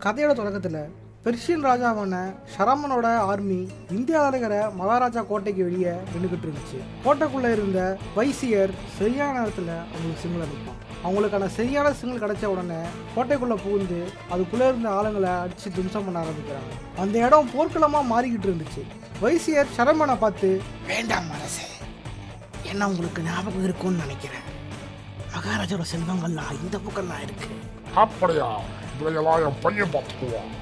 கதையோட தொடக்கத்தில் பெர்ஷியன் ராஜாவான ஷரமனோட ஆர்மி இந்தியாவில் இருக்கிற மகாராஜா கோட்டைக்கு வெளியே நின்றுக்கிட்டு இருந்துச்சு. கோட்டைக்குள்ளே இருந்த வைசியர் சரியான நேரத்தில் அவங்களுக்கு சிக்னல் அனுப்பான். அவங்களுக்கான சரியான சிக்னல் கிடைச்ச உடனே கோட்டைக்குள்ளே புகுந்து அதுக்குள்ளே இருந்த ஆளுங்களை அடித்து தும்சம் பண்ண ஆரம்பிக்கிறாங்க. அந்த இடம் போர்க்களமாக மாறிக்கிட்டு இருந்துச்சு. வைசியர் ஷரமனை பார்த்து, வேண்டாம் அரசே, என்ன உங்களுக்கு ஞாபகம் இருக்கும்னு நினைக்கிறேன், மகாராஜாவோட செல்வங்கள்லாம் இந்த பக்கம்லாம் இருக்கு. அப்படியா? இவையெல்லாம் என் பையன் பார்த்துக்குவான்.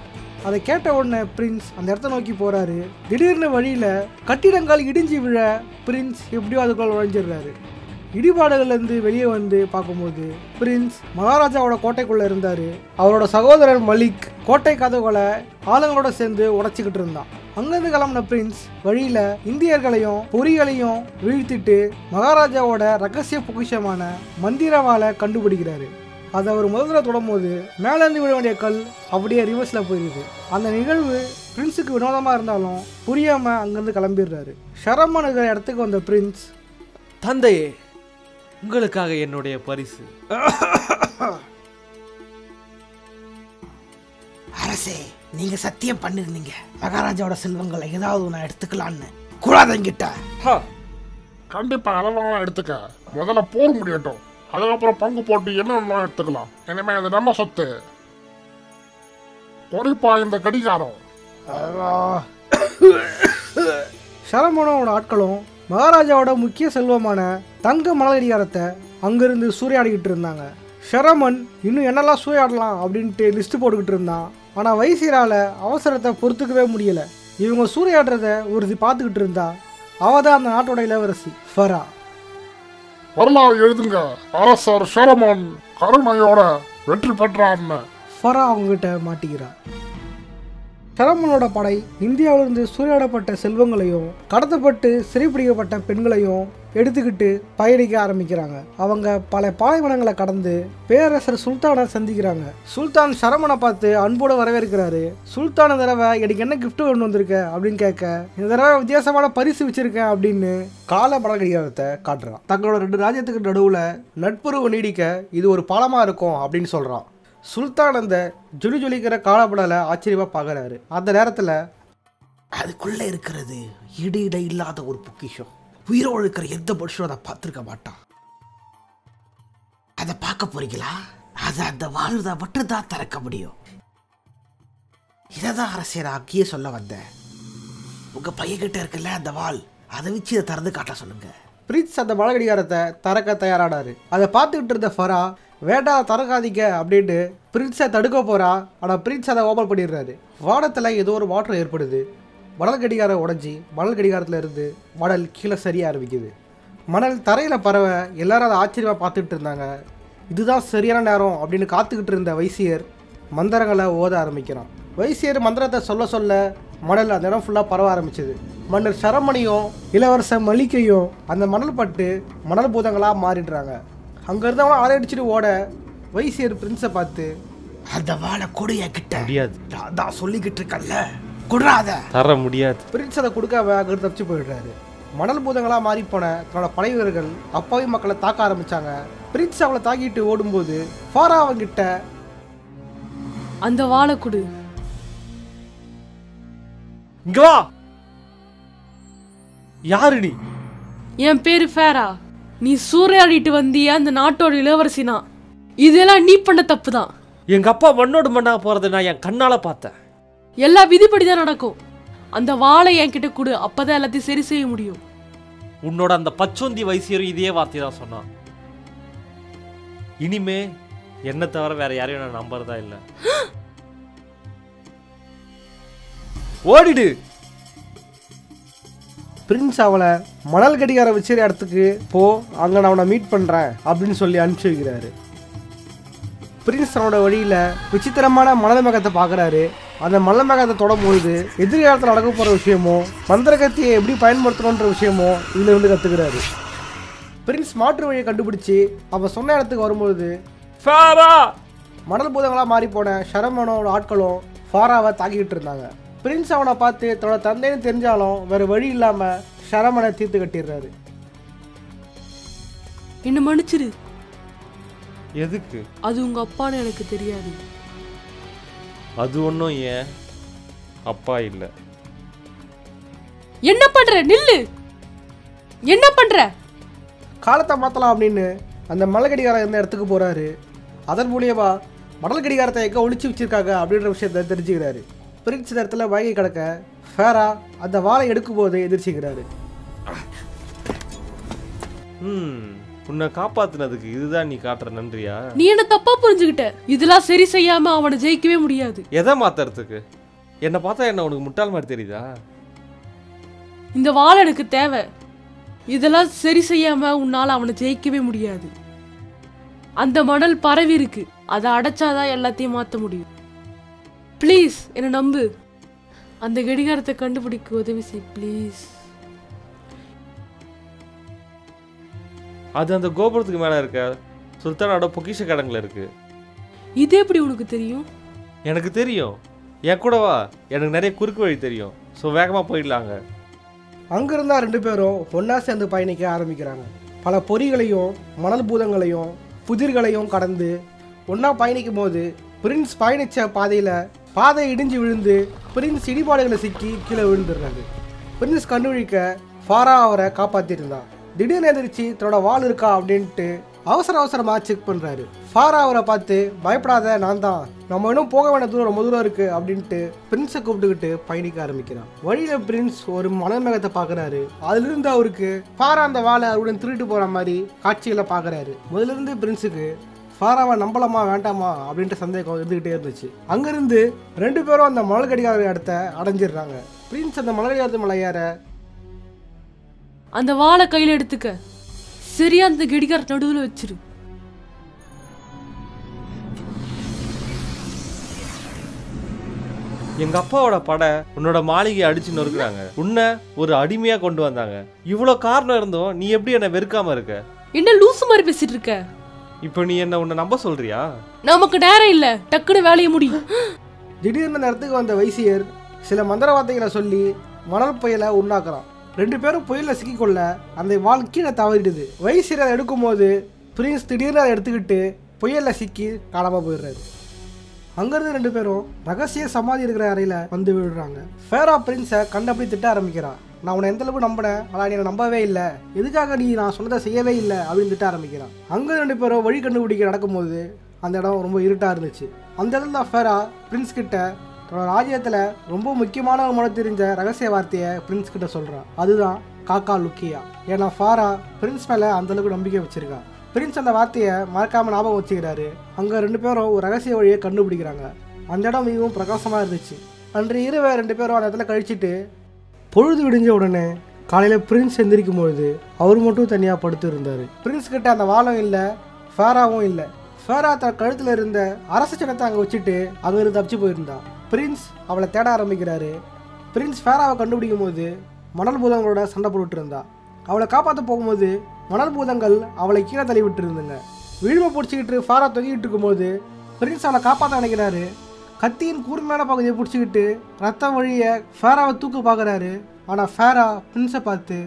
அதை கேட்ட உடனே பிரின்ஸ் அந்த இடத்த நோக்கி போறாரு. திடீர்னு வழியில கட்டிடங்கள் இடிஞ்சு விழ பிரின்ஸ் எப்படியோ அதுக்குள்ள நுழைஞ்சிடுறாரு. இடிபாடுகள்லேருந்து வெளியே வந்து பார்க்கும்போது பிரின்ஸ் மகாராஜாவோட கோட்டைக்குள்ளே இருந்தார். அவரோட சகோதரர் மலிக் கோட்டை கதவுகளை ஆளுங்களோட சேர்ந்து உடைச்சிக்கிட்டு இருந்தான். அங்கேருந்து கிளம்பின பிரின்ஸ் வழியில் இந்தியர்களையும் பொறிகளையும் வீழ்த்திட்டு மகாராஜாவோட ரகசிய பொக்கிஷமான மந்திரவாளை கண்டுபிடிக்கிறாரு. அதை அவர் முதல்ல தொடரும்போது மேலேருந்து விட வேண்டிய கல் அப்படியே ரிவர்ஸில் போயிடுது. அந்த நிகழ்வு பிரின்ஸுக்கு வினோதமாக இருந்தாலும் புரியாமல் அங்கேருந்து கிளம்பிடுறாரு. ஷரமன் இருக்கிற இடத்துக்கு வந்த பிரின்ஸ், தந்தையே, உங்களுக்காக என்னுடைய பரிசு. அரசே, நீங்க சத்தியம் பண்ணிருந்தீங்க மகாராஜாவோட செல்வங்களை ஏதாவது நான் எடுத்துக்கலான்னு. கூடாதங்கிட்ட கண்டிப்பா அளவெல்லாம் எடுத்துக்க. முதல்ல போர் முடியட்டும், அதுக்கப்புறம் பங்கு போட்டு என்ன எடுத்துக்கலாம். இனிமே அது நம்ம சொத்து. குறிப்பா இந்த கடிகாரம். ஷரமனோட ஆட்களும் மகாராஜாவோட முக்கிய செல்வமான தங்க மலை கடிகாரத்தை அங்கிருந்து சூறையாடிக்கிட்டு இருந்தாங்க. ஷரமன் இன்னும் என்னெல்லாம் சூறையாடலாம் அப்படின்ட்டு லிஸ்ட் போட்டுக்கிட்டு இருந்தான். ஆனால் வைசியரால் அவசரத்தை பொறுத்துக்கவே முடியலை. இவங்க சூறையாடுறத ஒருத்தி பார்த்துக்கிட்டு இருந்தா. அவதான் அந்த நாட்டோட இளவரசி ஃபரா. வரலாறு எழுதுங்க, அரசர் ஷரமன் கருணையோட வெற்றி பெற்றார்னு. ஃபரா அவங்ககிட்ட மாட்டிக்கிறான். ஷரமனோட படை இந்தியாவிலிருந்து சூறையாடப்பட்ட செல்வங்களையும் கடத்தப்பட்டு சிறைப்பிடிக்கப்பட்ட பெண்களையும் எடுத்துக்கிட்டு பயணிக்க ஆரம்பிக்கிறாங்க. அவங்க பல பாலைவனங்களை கடந்து பேரரசர் சுல்தானை சந்திக்கிறாங்க. சுல்தான் ஷரமனை பார்த்து அன்போடு வரவேற்கிறாரு. சுல்தான தடவை எனக்கு என்ன கிஃப்ட் கொண்டு வந்திருக்க அப்படின்னு கேட்க, இந்த தடவை வித்தியாசமான பரிசு வச்சிருக்கேன் அப்படின்னு கால மடல் கடிகாரத்தை காட்டுறான். தங்களோட 2 ராஜ்யத்துக்கு நடுவில் நட்புறவு நீடிக்க இது ஒரு பாலமாக இருக்கும் அப்படின்னு சொல்கிறான். சுல்தான் அந்த ஜொலி ஜொலிக்கிற காலப்படலை ஆச்சரியமாக பார்க்குறாரு. அந்த நேரத்தில் அதுக்குள்ளே இருக்கிறது இட இல்லாத ஒரு பொக்கிஷம். உயிரோடு இருக்கிற எந்த மனுஷனும் அதை பார்த்துருக்க மாட்டான். அதை பார்க்க போறீங்களா? அதை அந்த வாழ்வை மட்டும் தான் திறக்க முடியும். இதைதான் அரசியல் அங்கேயே சொல்ல வந்தேன். உங்கள் பையன்கிட்ட இருக்குல்ல அந்த வாள், அதை வச்சு இதை திறந்து காட்ட சொல்லுங்க. பிரின்ஸ் அந்த மலை கடிகாரத்தை திறக்க தயாரானாரு. அதை பார்த்துக்கிட்டு இருந்த ஃபரா, வேண்டாம் திறக்காதீங்க அப்படின்ட்டு பிரின்ஸை தடுக்க போறா. ஆனால் பிரின்ஸ் அதை ஓபன் பண்ணிடுறாரு. வானத்தில் ஏதோ ஒரு மாற்றம் ஏற்படுது. மணல் கடிகாரம் உடஞ்சி மணல் கடிகாரத்தில் இருந்து மணல் கீழே சரிய ஆரம்பிக்குது. மணல் தரையில் பறவ எல்லாரும் அதை ஆச்சரியமாக பார்த்துட்டு இருந்தாங்க. இதுதான் சரியான நேரம் அப்படின்னு காத்துக்கிட்டு இருந்த வைசியர் மந்திரங்களை ஓத ஆரம்பிக்கிறான். வைசியர் மந்திரத்தை சொல்ல சொல்ல மணல் அந்த இடம் ஃபுல்லாக பரவ ஆரம்பிச்சது. மன்னர் ஷரமனையும் இளவரசர் மலிக்கையும் அந்த மணல் பட்டு மணல் பூதங்களாக மாறிடுறாங்க. அங்கே இருந்தவங்க அலையடிச்சுட்டு ஓட வைசியர் பிரின்ஸை பார்த்து, அந்த வாழை கொடையா கிட்ட முடியாது, அதான் சொல்லிக்கிட்டு இருக்கல்ல, கொடுறாத தர முடியாது. பிரின்ஸ் அதை கொடுக்காம அங்கே தப்பிச்சு போயிடுறாரு. மணல் பூதங்களாக மாறிப்போன தன்னோட படை வீரர்கள் அப்பாவி மக்களை தாக்க ஆரம்பிச்சாங்க. பிரின்ஸ் அவளை தாக்கிட்டு ஓடும்போது ஃபாரா அவங்கிட்ட, அந்த வாழை கொடு, இங்க வா. யாரு நீ? என் பேரு ஃபேரா. நீ சூறையாடிட்டு வந்திய அந்த நாட்டோட இளவரசினா. இதெல்லாம் நீ பண்ண தப்பு தான். எங்க அப்பா மண்ணோடு மண்ணா போறதை நான் என் கண்ணால பார்த்தேன். எல்லா விதிப்படிதான் நடக்கும். அந்த வாளை என்கிட்ட கொடு, அப்பதான் எல்லாத்தையும் சரி செய்ய முடியும். உன்னோட அந்த பச்சோந்தி வைசியரும் இதே வார்த்தை தான் சொன்னான். இனிமே என்ன தவிர வேற யாரையும் நான் நம்புறதா இல்லை. ஓடிடு. பிரின்ஸ் அவளை மணல் கடிகார வச்சிருக்க இடத்துக்கு போ, அங்கே நான் அவனை மீட் பண்ணுறேன் அப்படின்னு சொல்லி அனுப்பிச்சி வைக்கிறாரு. பிரின்ஸ் தன்னோட வழியில் விசித்திரமான மணல் மேகத்தை பார்க்குறாரு. அந்த மணல் மேகத்தை தொடரும்போது எதிர்காலத்தில் நடக்க போகிற விஷயமோ மந்திரகத்தியை எப்படி பயன்படுத்தணுன்ற விஷயமோ இதில் இருந்து கற்றுக்கிறாரு. பிரின்ஸ் மாற்று வழியை கண்டுபிடிச்சி அவன் சொன்ன இடத்துக்கு வரும்போது மணல் பூதங்களாக மாறிப்போன ஷரமனோட ஆட்களும் ஃபாராவை தாக்கிக்கிட்டு இருந்தாங்க. பிரின்ஸ் அவனை பார்த்து தன்னோட தந்தைன்னு தெரிஞ்சாலும் வேறு வழி இல்லாமல் ஷரமனை தீர்த்து கட்டிடுறாரு. என்ன மன்னிச்சிரு. எதுக்கு? அது உங்க அப்பான்னு எனக்கு தெரியாது. அது ஒன்றும் ஏன் அப்பா இல்லை. என்ன பண்ற? நில்லு. என்ன பண்ற? காலத்தை மாற்றலாம் அப்படின்னு அந்த மலை கடிகாரம் இருந்த இடத்துக்கு போகிறாரு. அதன் மூலியமா மணல் கடிகாரத்தை எங்கே ஒழிச்சு வச்சிருக்காங்க அப்படின்ற விஷயத்த தெரிஞ்சுக்கிறாரு. பிரின்ஸ் இந்த இடத்துல வாங்கி கிடக்க ஃபேரா அந்த வாளை எடுக்கும்போது எதிர்ச்சிக்கிறாரு. உன்னை காப்பாத்தினதுக்கு இதுதான் நீ காட்டுற நன்றியா? நீ என்ன தப்பா புரிஞ்சுக்கிட்ட. இதெல்லாம் சரி செய்யாம அவனை ஜெயிக்கவே முடியாது. எதை மாத்துறதுக்கு? என்னை பார்த்தா என்ன உனக்கு முட்டாள் மாதிரி தெரியுதா? இந்த வாள் எனக்கு தேவை. இதெல்லாம் சரி செய்யாம உன்னால அவனை ஜெயிக்கவே முடியாது. அந்த மணல் பரவி இருக்கு, அதை அடைச்சாதான் எல்லாத்தையும் மாற்ற முடியும். ப்ளீஸ் என்னை நம்பு. அந்த கடிகாரத்தை கண்டுபிடிக்க உதவி செய் ப்ளீஸ். அது அந்த கோபுரத்துக்கு மேல இருக்க சுல்தானோட பொக்கிஷ கடங்குல இருக்கு. இது எப்படி உனக்கு தெரியும்? எனக்கு தெரியும். என் கூட வா, எனக்கு நிறைய குறுக்கு வழி தெரியும். ஸோ வேகமா போயிடலாங்க. அங்கிருந்தா ரெண்டு பேரும் ஒன்றா சேர்ந்து பயணிக்க ஆரம்பிக்கிறாங்க. பல பொறிகளையும் மணல் பூதங்களையும் புதிர்களையும் கடந்து ஒன்றா பயணிக்கும் போது பிரின்ஸ் பயணித்த பாதை இடிஞ்சு விழுந்து பிரின்ஸ் இடிபாடுகளை சிக்கி கீழே விழுந்துடுறாரு. பிரின்ஸ் கண்டுபிடிக்க ஃபாரா அவரை காப்பாற்றிருந்தான். திடீர்னு எதிர்ச்சி தன்னோட வாள் இருக்கா அப்படின்ட்டு அவசரமாக செக் பண்ணுறாரு. ஃபாரா அவரை பார்த்து பயப்படாத, நான் தான், நம்ம இன்னும் போக வேண்டிய தூரம் ரொம்ப தூரம் இருக்குது அப்படின்ட்டு பிரின்ஸை கூப்பிட்டுக்கிட்டு பயணிக்க ஆரம்பிக்கிறான். வழியில் பிரின்ஸ் ஒரு மணல் மேகத்தை பார்க்குறாரு. அதிலிருந்து அவருக்கு ஃபாரா அந்த வாளை அவருடன் திருட்டு போகிற மாதிரி காட்சிகளை பார்க்குறாரு. முதலிருந்து பிரின்ஸுக்கு ஃபாராவை நம்பலாமா வேண்டாமா அப்படின்ட்டு சந்தேகம் இருந்துக்கிட்டே இருந்துச்சு. அங்கேருந்து ரெண்டு பேரும் அந்த மணல் கடிகார இடத்த அடைஞ்சிடுறாங்க. பிரின்ஸ் அந்த மணல் கடிகாரத்து மேலே ஏற அந்த வாளை கையில் எடுத்துக்க, சரியா அந்த கடிகார நடுவில் வச்சிரு. எங்க அப்பாவோட படை உன்னோட மாளிகையை அடிச்சு நொறுக்குறாங்க. உன்னை ஒரு அடிமையா கொண்டு வந்தாங்க. இவ்வளோ காரணம் இருந்தோம் நீ எப்படி என்ன வெறுக்காம இருக்க? என்ன லூசு மாதிரி பேசிட்டு இருக்க? இப்போ நீ என்ன உன்னை நம்ப சொல்றியா? நமக்கு நேரம் இல்ல, டக்குன்னு வேலையை முடியும். திடீர்னு நேரத்துக்கு வந்த வைசியர் சில மந்திரவார்த்தைகளை சொல்லி மணல் புயலை உண்டாக்குறான். ரெண்டு பேரும் புயலில் சிக்கிக்கொள்ள அந்த வாள் கீழே தவறிடுது. வைசியர் அதை எடுக்கும்போது பிரின்ஸ் திடீர்னு அதை எடுத்துக்கிட்டு புயலில் சிக்கி காணாமல் போயிடுறாரு. அங்கேருந்து ரெண்டு பேரும் ரகசிய சமாதி இருக்கிற அறையில் வந்து விடுறாங்க. ஃபேரா பிரின்ஸை கண்டபடி திட்ட ஆரம்பிக்கிறான். நான் உன்னை எந்தளவுக்கு நம்பினேன், ஆனால் நீ என்னை நம்பவே இல்லை, எதுக்காக நீ நான் சொன்னதை செய்யவே இல்லை அப்படின்னு திட்ட ஆரம்பிக்கிறான். அங்கே ரெண்டு பேரும் வழி கண்டுபிடிக்க நடக்கும்போது அந்த இடம் ரொம்ப இருட்டாக இருந்துச்சு. அந்த இடத்துல தான் ஃபேரா பிரின்ஸ் கிட்ட தன்னோட ராஜ்யத்தில் ரொம்ப முக்கியமான ஒரு முறை தெரிஞ்ச ரகசிய வார்த்தையை பிரின்ஸ் கிட்ட சொல்கிறான். அதுதான் காக்கா லுக்கியா. ஏன்னா ஃபாரா பிரின்ஸ் மேலே அந்தளவுக்கு நம்பிக்கை வச்சிருக்கா. பிரின்ஸ் அந்த வார்த்தையை மறக்காமல் ஞாபகம் வச்சுக்கிறாரு. அங்கே ரெண்டு பேரும் ஒரு ரகசிய வழியை கண்டுபிடிக்கிறாங்க. அந்த இடம் மிகவும் பிரகாசமாக இருந்துச்சு. அன்று இரவு ரெண்டு பேரும் அந்த இடத்துல கழிச்சிட்டு பொழுது விடிஞ்ச உடனே காலையில் பிரின்ஸ் எந்திரிக்கும் பொழுது அவர் மட்டும் தனியாக படுத்து இருந்தார். பிரின்ஸ் கிட்ட அந்த வாளும் இல்லை, ஃபேராவும் இல்லை. ஃபேரா தன் கழுத்தில் இருந்த அரச சின்னத்தை அங்கே வச்சுட்டு அங்கிருந்து தப்பிச்சு போயிருந்தா. பிரின்ஸ் அவளை தேட ஆரம்பிக்கிறாரு. பிரின்ஸ் ஃபேராவை கண்டுபிடிக்கும் போது மணல் பூதங்களோட சண்டை போட்டுட்டு இருந்தா. அவளை காப்பாற்ற போகும்போது மணல் பூதங்கள் அவளை கீழே தள்ளி விட்டு இருந்துங்க. விழுமை பிடிச்சிக்கிட்டு ஃபேரா தொங்கிட்டு இருக்கும்போது பிரின்ஸ் அவளை காப்பாற்ற நினைக்கிறாரு. கத்தியின் கூர்மையான பகுதியை பிடிச்சிக்கிட்டு ரத்தம் வழிய ஃபேராவை தூக்க பார்க்குறாரு. ஆனால் ஃபேரா பிரின்ஸை பார்த்து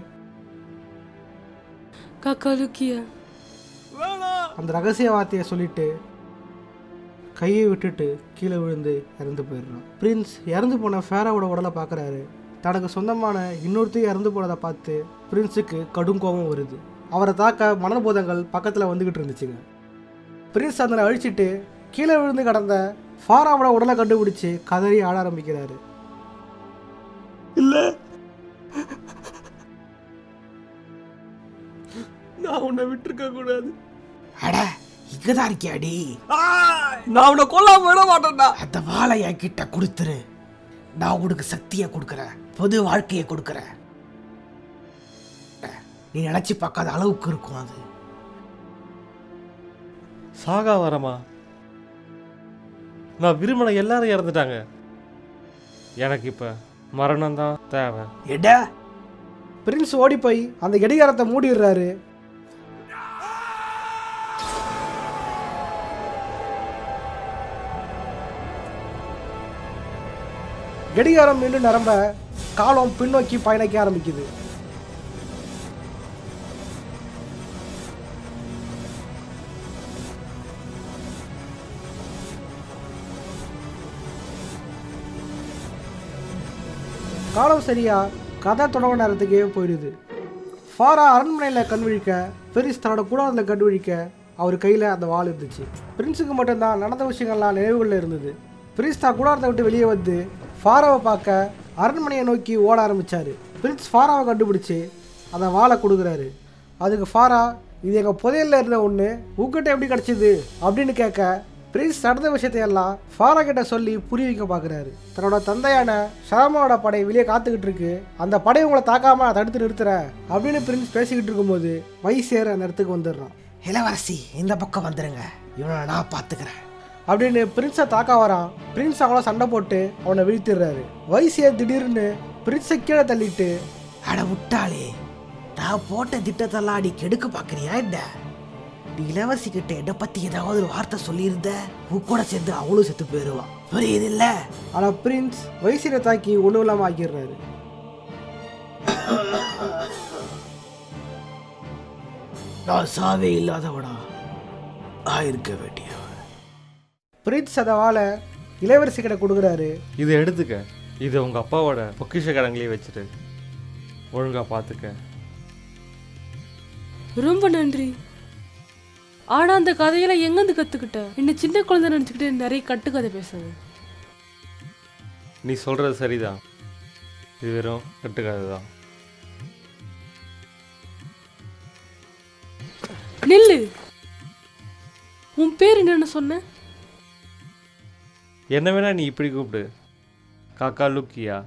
அந்த ரகசிய வார்த்தையை சொல்லிட்டு கையை விட்டுட்டு கீழே விழுந்து இறந்து போயிடுறான். பிரின்ஸ் இறந்து போன ஃபேராவோட உடலை பார்க்குறாரு. தனக்கு சொந்தமான இன்னொருத்தையும் இறந்து போனதை பார்த்து பிரின்ஸுக்கு கடும் கோபம் வருது. அவரை தாக்க மணல் பூதங்கள் பக்கத்தில் வந்துக்கிட்டு இருந்துச்சுங்க. பிரின்ஸ் அதனை அழிச்சிட்டு கீழே விழுந்து கடந்த ஃபாராவோட உடலை கண்டுபிடிச்சு கதறி ஆட ஆரம்பிக்கிறாரு. இல்லை, நான் உன்னை விட்டுருக்க கூடாது. அட இங்கதான் இருக்கியாடி, நான் உன்னை கொல்லாம விட மாட்டேன்டா. அந்த வாழை என்கிட்ட கொடுத்துரு, நான் உனக்கு சக்தியை கொடுக்குறேன், பொது வாழ்க்கையை கொடுக்குறேன். நீ நினைச்சு பார்க்காத அளவுக்கு இருக்கும் அது. சாகா வரமா? நான் விரும்பின எல்லாரும் இறந்துட்டாங்க. எனக்கு இப்ப மரணம் தான் தேவை. எட பிரின்ஸ் ஓடி போய் அந்த கடிகாரத்தை மூடிடுறாரு. கடிகாரம் மீண்டும் நிரம்ப காலம் பின்னோக்கி பயணிக்க ஆரம்பிக்குது. காலம் சரியா கதை தொடங்க நேரத்துக்கே போயிடுது. ஃபாரா அரண்மனையில் கண்விழிக்க, பெரிஸ் தன்னோட கூடாரத்தில் கண்விழிக்க அவர் கையில் அந்த வாள் இருந்துச்சு. பிரின்ஸுக்கு மட்டும்தான் நடந்த விஷயங்கள்லாம் நினைவுகளில் இருந்தது. பிரின்ஸ் தான் கூடாரத்தை விட்டு வெளியே வந்து ஃபாராவை பார்க்க அரண்மனையை நோக்கி ஓட ஆரம்பித்தார். பிரின்ஸ் ஃபாராவை கண்டுபிடிச்சி அந்த வாளை கொடுக்குறாரு. அதுக்கு ஃபாரா, இது எங்கள் புதையலில் இருந்த ஒன்று, உங்ககிட்ட எப்படி கிடச்சிது அப்படின்னு கேட்க பிரின்ஸ் நடந்த விஷயத்தையெல்லாம் ஃபாரா கிட்ட சொல்லி புரிய வைக்க பார்க்குறாரு. தன்னோட தந்தையான ஷரமானோட படை வெளியே காத்துக்கிட்டு இருக்கு, அந்த படை உங்களை தாக்காம தடுத்து நிறுத்துறேன் அப்படின்னு பிரின்ஸ் பேசிக்கிட்டு இருக்கும்போது வைசியர் அந்த இடத்துக்கு வந்துடுறான். இளவரசி இந்த பக்கம் வந்துடுங்க, இவனை நான் பார்த்துக்கிறேன் அப்படின்னு பிரின்ஸை தாக்க வரான். பிரின்ஸ் அவங்கள சண்டை போட்டு அவனை வீழ்த்திடுறாரு. வைசியர் திடீர்னு பிரின்ஸை கீழே தள்ளிட்டு, அட விட்டாளே, நான் போட்ட திட்டத்தெல்லாம் நீ கெடுக்க பார்க்குறியா என்ன? நீ இளவரசி கிட்ட என்னை பற்றி ஏதாவது ஒரு வார்த்தை சொல்லியிருந்த கூட சேர்ந்து அவளும் செத்து போயிடுவான், புரியுது இல்லை? ஆனால் பிரின்ஸ் வைசியரை தாக்கி ஒன்றும் இல்லாமல் ஆக்கிடுறாரு. நான் சாவே இல்லாதவனா ஆயிருக்க வேண்டியவன். பிரின்ஸ் அதை வாழை இளவரசி கிட்ட கொடுக்குறாரு. இதை எடுத்துக்க, இதை உங்கள் அப்பாவோட பொக்கிஷ கடங்களே வச்சுட்டு ஒழுங்காக பார்த்துக்க. ரொம்ப நன்றி. ஆனா அந்த கதையெல்லாம் எங்கேருந்து கற்றுக்கிட்ட? என்ன சின்ன குழந்தை நினச்சிக்கிட்டு நிறைய கட்டுக்கதை பேசுது. நீ சொல்கிறது சரிதான், இது வெறும் கட்டுக்கதை தான். நில்லு, உன் பேர் என்னன்னு சொன்ன? என்ன வேணா நீ இப்படி கூப்பிடு, காக்கா லுக்கியா.